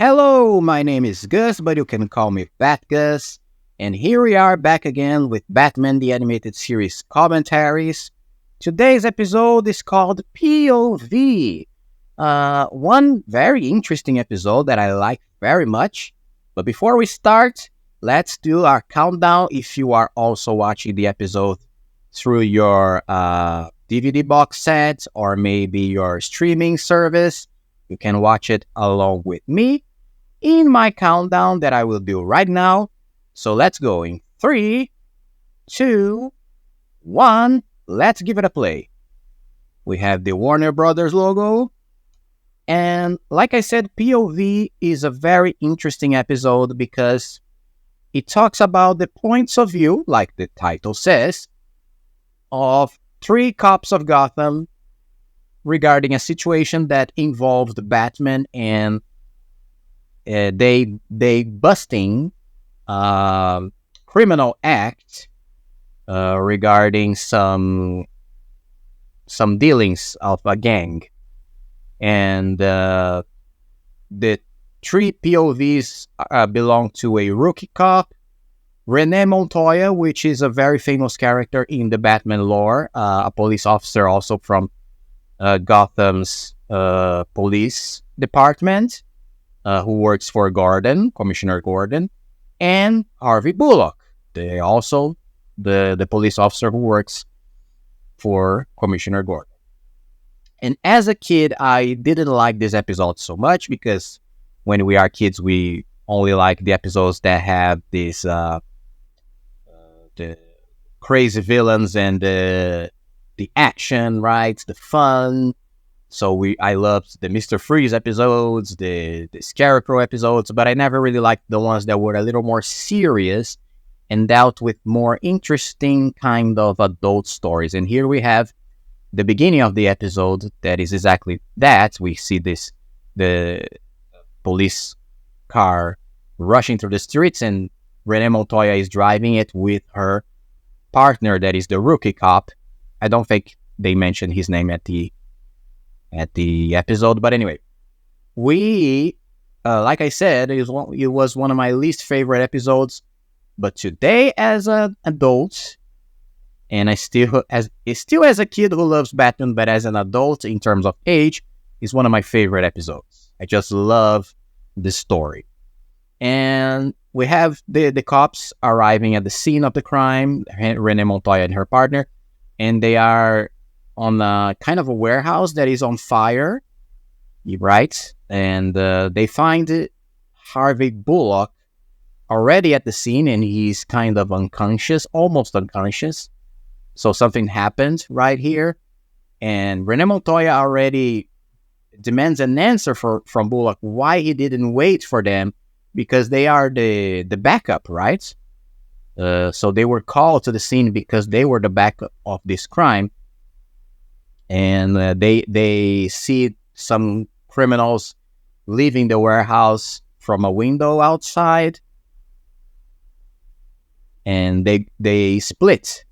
Hello, my name is Gus, but you can call me BATGUS. And here we are back again with Batman the Animated Series commentaries. Today's episode is called P.O.V. One very interesting episode that I like very much. But before we start, let's do our countdown. If you are also watching the episode through your DVD box set or maybe your streaming service, you can watch it along with me in my countdown that I will do right now. So let's go in 3, 2, 1. Let's give it a play. We have the Warner Brothers logo. And like I said, POV is a very interesting episode because it talks about the points of view, like the title says, of 3 cops of Gotham regarding a situation that involved Batman and they busting criminal act regarding some dealings of a gang, and the 3 POVs belong to a rookie cop, Renee Montoya, which is a very famous character in the Batman lore, a police officer also from Gotham's police department, who works for Commissioner Gordon, and Harvey Bullock, the police officer who works for Commissioner Gordon. And as a kid, I didn't like this episode so much because when we are kids, we only like the episodes that have this the crazy villains and the action, right? The fun. So I loved the Mr. Freeze episodes, the Scarecrow episodes, but I never really liked the ones that were a little more serious and dealt with more interesting kind of adult stories. And here we have the beginning of the episode that is exactly that. We see the police car rushing through the streets, and Renee Montoya is driving it with her partner, that is the rookie cop. I don't think they mentioned his name at the episode, but anyway, we like I said, it was one of my least favorite episodes. But today, as an adult, and still as a kid who loves Batman, but as an adult in terms of age, is one of my favorite episodes. I just love the story. And we have the cops arriving at the scene of the crime, Renee Montoya and her partner, and they are on a kind of a warehouse that is on fire, right? And they find Harvey Bullock already at the scene, and he's kind of unconscious, almost unconscious. So something happened right here, and Renee Montoya already demands an answer from Bullock why he didn't wait for them, because they are the backup, right? So they were called to the scene because they were the backup of this crime. And they see some criminals leaving the warehouse from a window outside, and they split.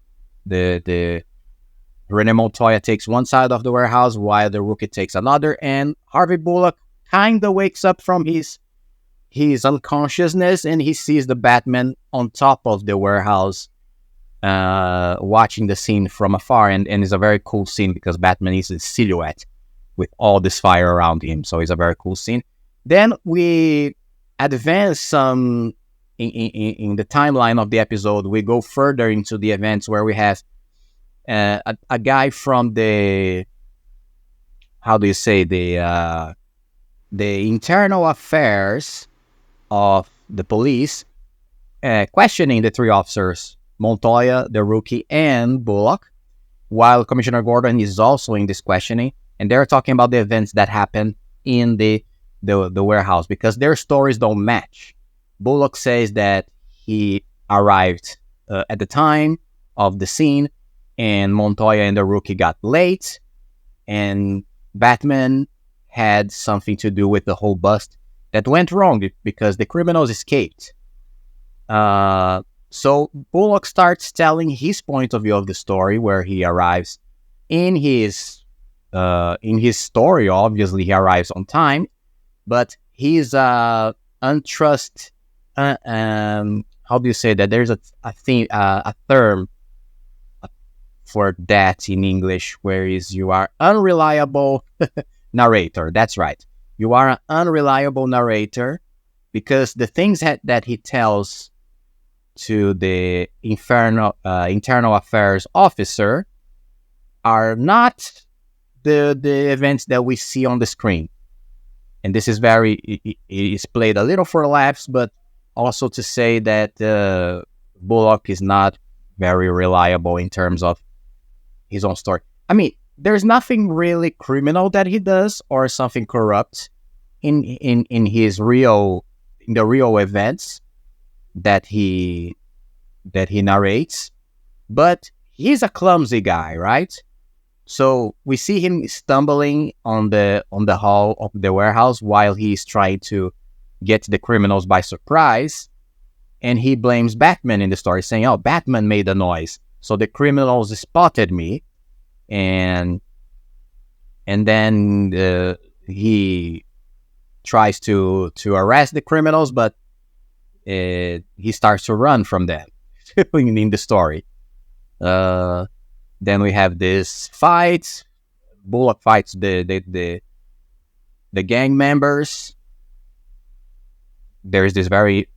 The Renee Montoya takes one side of the warehouse while the rookie takes another, and Harvey Bullock kind of wakes up from his unconsciousness, and he sees the Batman on top of the warehouse, watching the scene from afar, and it's a very cool scene because Batman is a silhouette with all this fire around him, so it's a very cool scene. Then we advance some in the timeline of the episode. We go further into the events where we have a guy from the internal affairs of the police questioning the 3 officers, Montoya, the rookie, and Bullock, while Commissioner Gordon is also in this questioning, and they're talking about the events that happened in the warehouse because their stories don't match. Bullock says that he arrived at the time of the scene, and Montoya and the rookie got late, and Batman had something to do with the whole bust that went wrong because the criminals escaped. So Bullock starts telling his point of view of the story, where he arrives in his story. Obviously, he arrives on time, but he's untrust. How do you say that? There's a thing, a term for that in English, where is you are unreliable narrator. That's right. You are an unreliable narrator because the things that he tells to the internal affairs officer are not the events that we see on the screen. And this is it is played a little for laughs, but also to say that Bullock is not very reliable in terms of his own story. I mean, there's nothing really criminal that he does or something corrupt in the real events that he narrates, but he's a clumsy guy, right? So we see him stumbling on the hall of the warehouse while he's trying to get the criminals by surprise, and he blames Batman in the story, saying, "Oh, Batman made the noise, so the criminals spotted me," and then he tries to arrest the criminals, but he starts to run from them in the story. Then we have this fight. Bullock fights the gang members. There is this very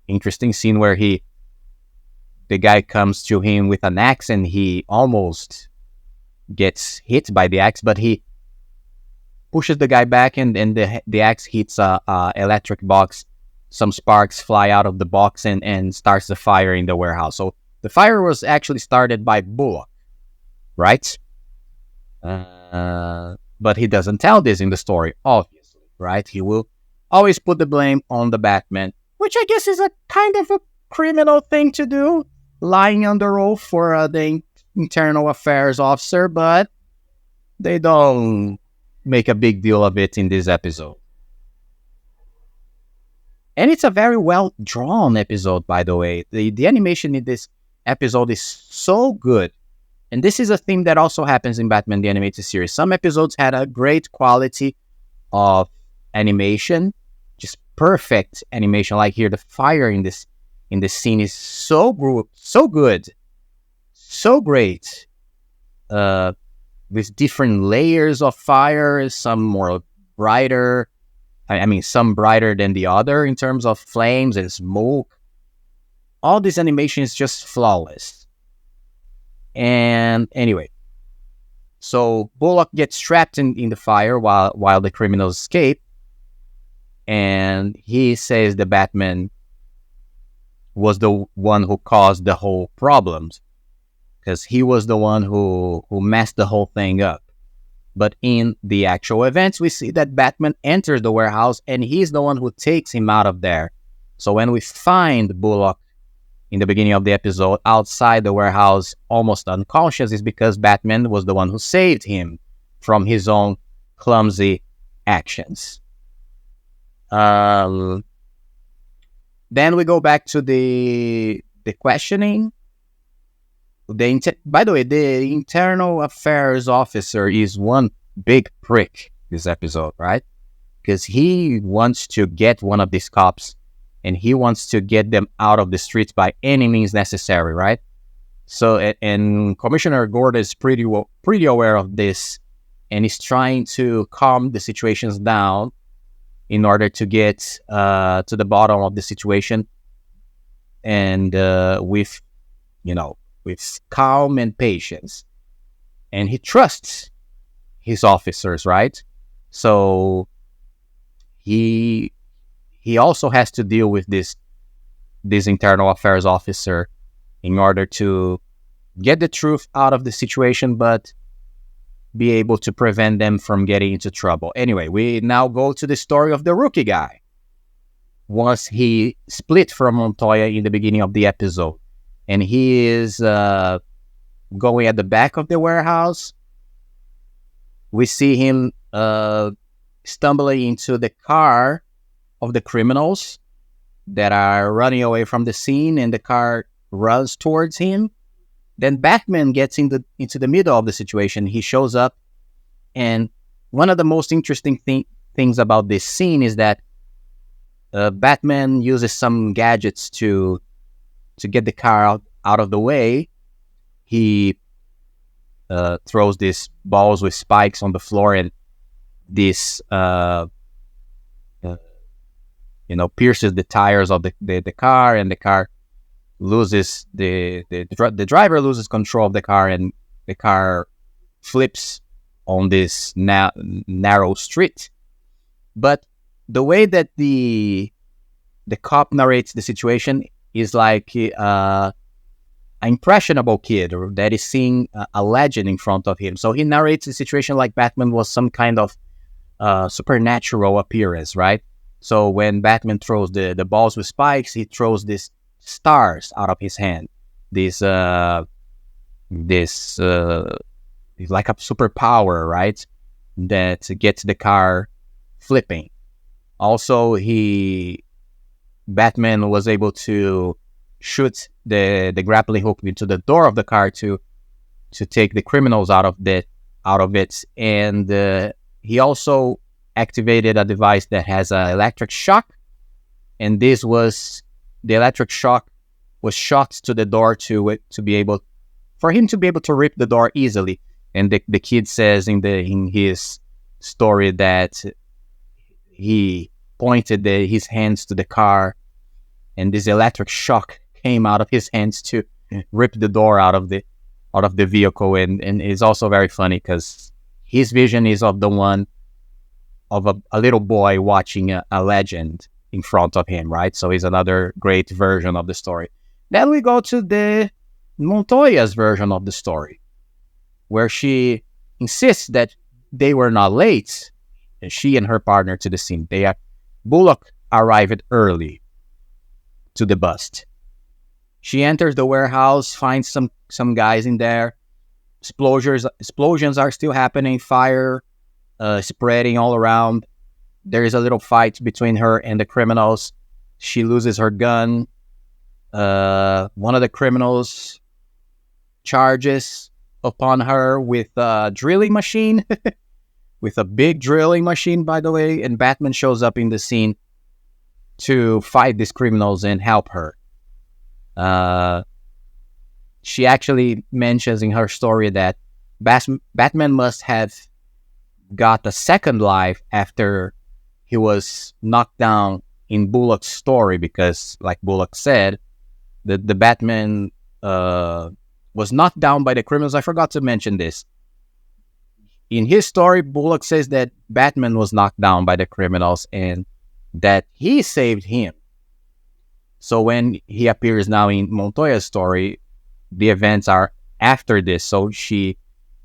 interesting scene where the guy comes to him with an axe and he almost gets hit by the axe, but he pushes the guy back and the axe hits a electric box. Some sparks fly out of the box and starts the fire in the warehouse. So the fire was actually started by Bullock, right? But he doesn't tell this in the story, obviously, right? He will always put the blame on the Batman, which I guess is a kind of a criminal thing to do, lying under oath for the internal affairs officer, but they don't make a big deal of it in this episode. And it's a very well drawn episode, by the way. The animation in this episode is so good. And this is a theme that also happens in Batman the Animated Series. Some episodes had a great quality of animation, just perfect animation. Like here, the fire in this scene is so good, so great. With different layers of fire, some more brighter. I mean, some brighter than the other in terms of flames and smoke. All this animation is just flawless. And anyway, so Bullock gets trapped in the fire while the criminals escape. And he says the Batman was the one who caused the whole problems, because he was the one who messed the whole thing up. But in the actual events, we see that Batman enters the warehouse and he's the one who takes him out of there. So when we find Bullock in the beginning of the episode outside the warehouse, almost unconscious, is because Batman was the one who saved him from his own clumsy actions. Then we go back to the questioning. By the way, the internal affairs officer is one big prick this episode, right? Because he wants to get one of these cops and he wants to get them out of the streets by any means necessary, right? So, and Commissioner Gordon is pretty aware of this, and he's trying to calm the situations down in order to get to the bottom of the situation, and with calm and patience. And he trusts his officers, right? So he also has to deal with this internal affairs officer in order to get the truth out of the situation, but be able to prevent them from getting into trouble. Anyway, we now go to the story of the rookie guy. Once he split from Montoya in the beginning of the episode, and he is going at the back of the warehouse. We see him stumbling into the car of the criminals that are running away from the scene, and the car runs towards him. Then Batman gets into the middle of the situation. He shows up, and one of the most interesting things about this scene is that Batman uses some gadgets to get the car out of the way. He throws these balls with spikes on the floor, and this pierces the tires of the car, and the car loses the driver loses control of the car, and the car flips on this narrow street. But the way that the cop narrates the situation is like an impressionable kid that is seeing a legend in front of him. So he narrates the situation like Batman was some kind of supernatural appearance, right? So when Batman throws the balls with spikes, he throws these stars out of his hand. This like a superpower, right? That gets the car flipping. Also, Batman was able to shoot the grappling hook into the door of the car to take the criminals out of it. And he also activated a device that has an electric shock, and the electric shock was shot to the door for him to be able to rip the door easily. And the kid says in his story that he pointed his hands to the car, and this electric shock came out of his hands to rip the door out of the vehicle. And it's also very funny because his vision is of the one of a little boy watching a legend in front of him, right? So it's another great version of the story. Then we go to the Montoya's version of the story, where she insists that they were not late, and she and her partner to the scene. Bullock arrived early to the bust. She enters the warehouse, finds some guys in there. Explosions are still happening, fire spreading all around. There is a little fight between her and the criminals. She loses her gun. One of the criminals charges upon her with a drilling machine, with a big drilling machine, by the way, and Batman shows up in the scene to fight these criminals and help her. She actually mentions in her story that Batman must have got a second life after he was knocked down in Bullock's story, because, like Bullock said, the Batman was knocked down by the criminals. I forgot to mention this. In his story, Bullock says that Batman was knocked down by the criminals and that he saved him. So when he appears now in Montoya's story, the events are after this. So she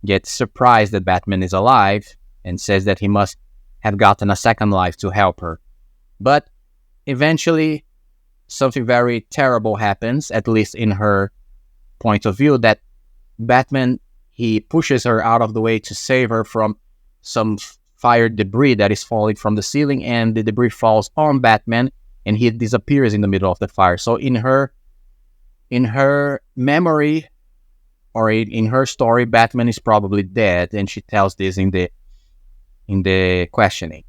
gets surprised that Batman is alive and says that he must have gotten a second life to help her. But eventually, something very terrible happens, at least in her point of view, that Batman, he pushes her out of the way to save her from some fire debris that is falling from the ceiling, and the debris falls on Batman, and he disappears in the middle of the fire. So in her memory, or in her story, Batman is probably dead, and she tells this in the questioning.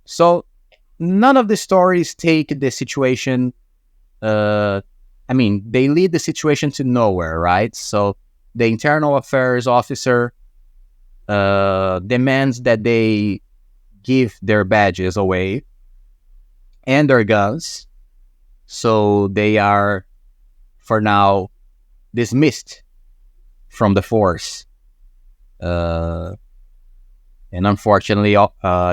So none of the stories take the situation, they lead the situation to nowhere, right? So the internal affairs officer demands that they give their badges away and their guns. So they are, for now, dismissed from the force. And unfortunately,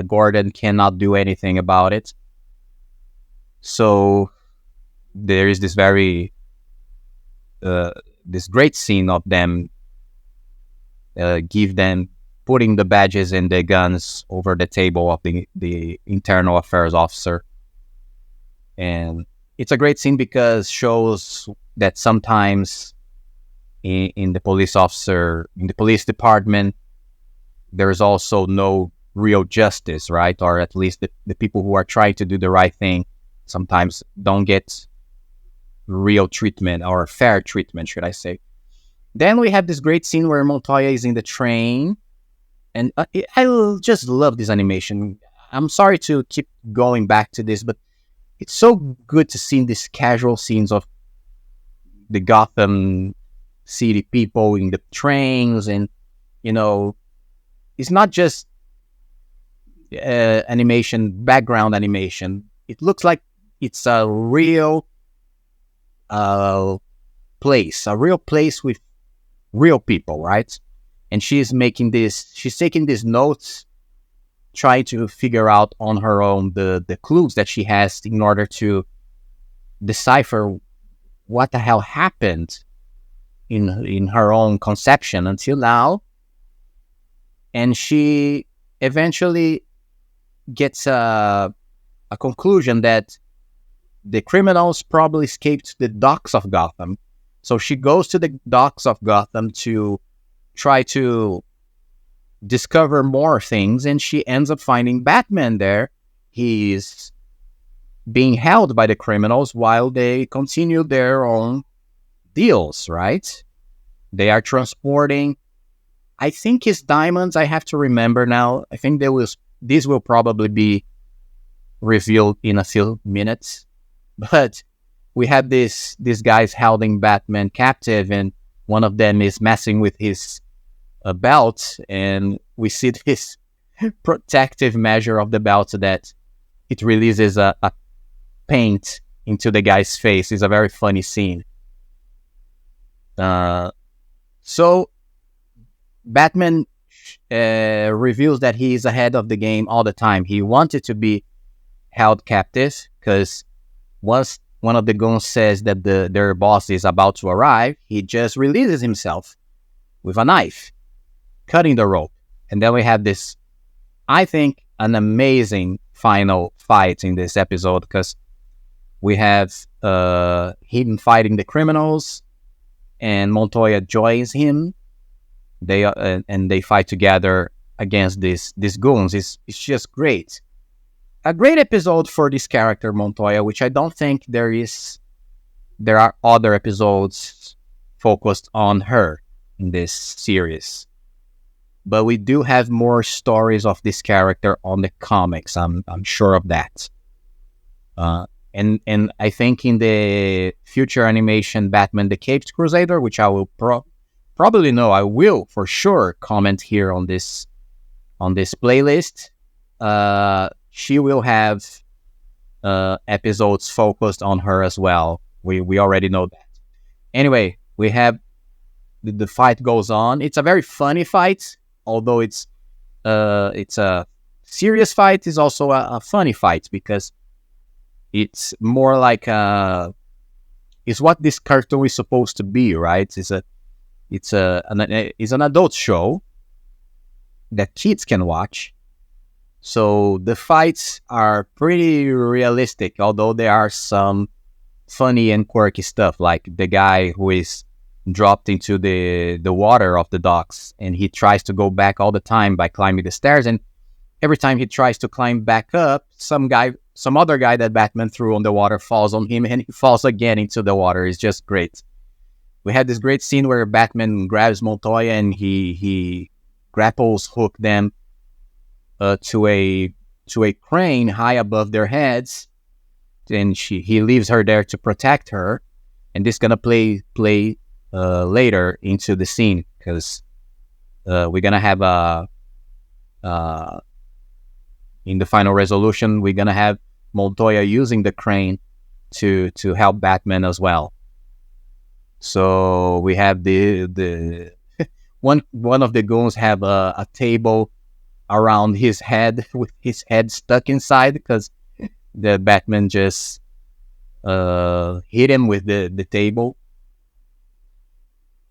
Gordon cannot do anything about it. So there is this this great scene of them putting the badges and the guns over the table of the internal affairs officer. And it's a great scene because shows that sometimes in the police department, there's also no real justice, right? Or at least the people who are trying to do the right thing sometimes don't get real treatment, or fair treatment, should I say. Then we have this great scene where Montoya is in the train, and I just love this animation. I'm sorry to keep going back to this, but it's so good to see these casual scenes of the Gotham City people in the trains, and you know, it's not just background animation. It looks like it's a real uh, a real place with real people, right? And she's taking these notes, trying to figure out on her own the clues that she has in order to decipher what the hell happened in her own conception until now. And she eventually gets a conclusion that the criminals probably escaped the docks of Gotham. So she goes to the docks of Gotham to try to discover more things, and she ends up finding Batman there. He's being held by the criminals while they continue their own deals, right? They are transporting, I think, his diamonds. I have to remember now. I think this will probably be revealed in a few minutes. But we have these guys holding Batman captive, and one of them is messing with his belt, and we see this protective measure of the belt that it releases a paint into the guy's face. It's a very funny scene. So Batman reveals that he is ahead of the game all the time. He wanted to be held captive because once one of the goons says that their boss is about to arrive, he just releases himself with a knife, cutting the rope. And then we have this, I think, an amazing final fight in this episode, because we have him fighting the criminals, and Montoya joins him. They fight together against these goons. It's just great. A great episode for this character, Montoya, which I don't think there are other episodes focused on her in this series. But we do have more stories of this character on the comics. I'm sure of that. And I think in the future animation Batman the Caped Crusader, which I will probably know, I will for sure comment here on this playlist. She will have episodes focused on her as well. We already know that. Anyway, we have the fight goes on. It's a very funny fight, although it's a serious fight. It's also a funny fight because it's more like it's what this cartoon is supposed to be, right? It's an adult show that kids can watch. So the fights are pretty realistic, although there are some funny and quirky stuff, like the guy who is dropped into the water of the docks, and he tries to go back all the time by climbing the stairs, and every time he tries to climb back up, some other guy that Batman threw on the water falls on him, and he falls again into the water. It's just great. We had this great scene where Batman grabs Montoya and he hook them to a crane high above their heads, and he leaves her there to protect her. And this is gonna play later into the scene, because we're gonna have in the final resolution, we're gonna have Montoya using the crane to help Batman as well. So we have the one of the goons have a table around his head with his head stuck inside, because the Batman just hit him with the table.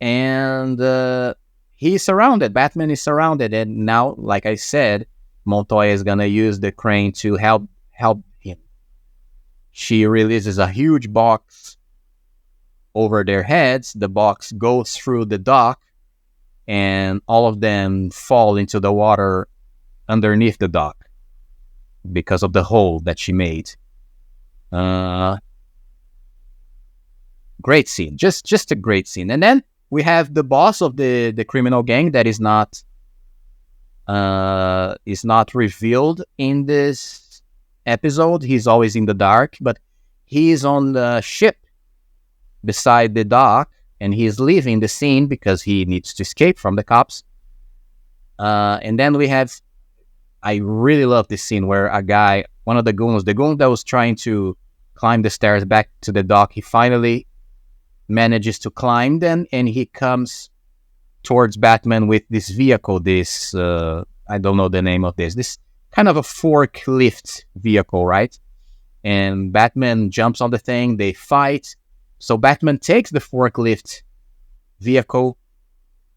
And he's surrounded. Batman is surrounded, and now, like I said, Montoya is gonna use the crane to help him. She releases a huge box over their heads. The box goes through the dock, and all of them fall into the water underneath the dock because of the hole that she made. Great scene, just a great scene. And then we have the boss of the criminal gang that is not is not revealed in this episode. He's always in the dark, but he's on the ship beside the dock, and he's leaving the scene because he needs to escape from the cops. And then we have, I really love this scene where a guy, one of the goon that was trying to climb the stairs back to the dock, he finally manages to climb them, and he comes towards Batman with this vehicle, this, I don't know the name of this kind of a forklift vehicle, right? And Batman jumps on the thing, they fight. So Batman takes the forklift vehicle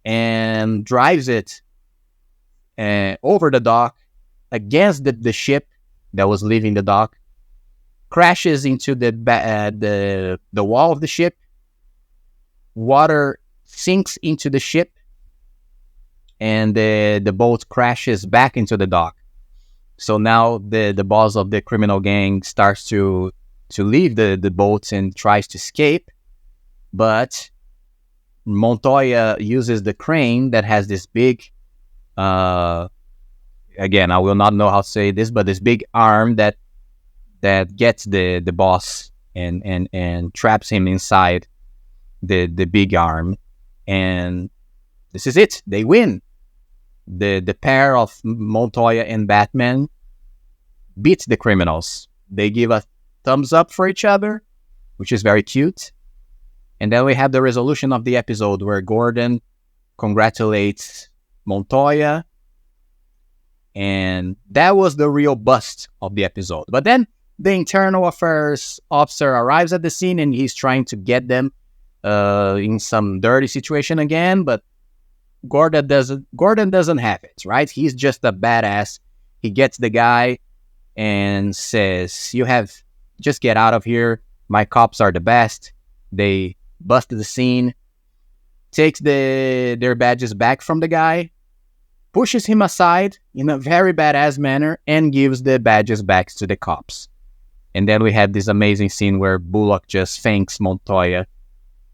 and drives it over the dock against the ship that was leaving the dock, crashes into the wall of the ship. Water sinks into the ship, and the boat crashes back into the dock. So now the boss of the criminal gang starts to leave the boat and tries to escape, but Montoya uses the crane that has this big, again, I will not know how to say this, but this big arm that gets the boss and traps him inside the big arm. And this is it. They win. The pair of Montoya and Batman beat the criminals. They give a thumbs up for each other, which is very cute. And then we have the resolution of the episode where Gordon congratulates Montoya. And that was the real bust of the episode. But then the internal affairs officer arrives at the scene, and he's trying to get them in some dirty situation again, but Gordon doesn't have it, right? He's just a badass. He gets the guy and says, just get out of here. My cops are the best. They busted the scene, takes their badges back from the guy, pushes him aside in a very badass manner, and gives the badges back to the cops. And then we have this amazing scene where Bullock just thanks Montoya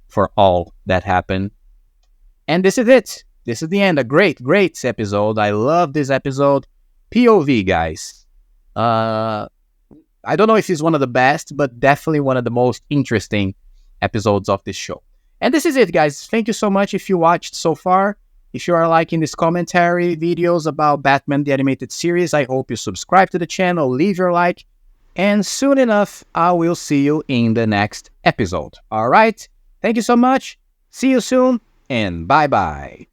for all that happened. And this is it. This is the end. A great, great episode. I love this episode. P.O.V, guys. I don't know if it's one of the best, but definitely one of the most interesting episodes of this show. And this is it, guys. Thank you so much if you watched so far. If you are liking this commentary videos about Batman the Animated Series, I hope you subscribe to the channel, leave your like, and soon enough, I will see you in the next episode. All right? Thank you so much. See you soon, and bye-bye.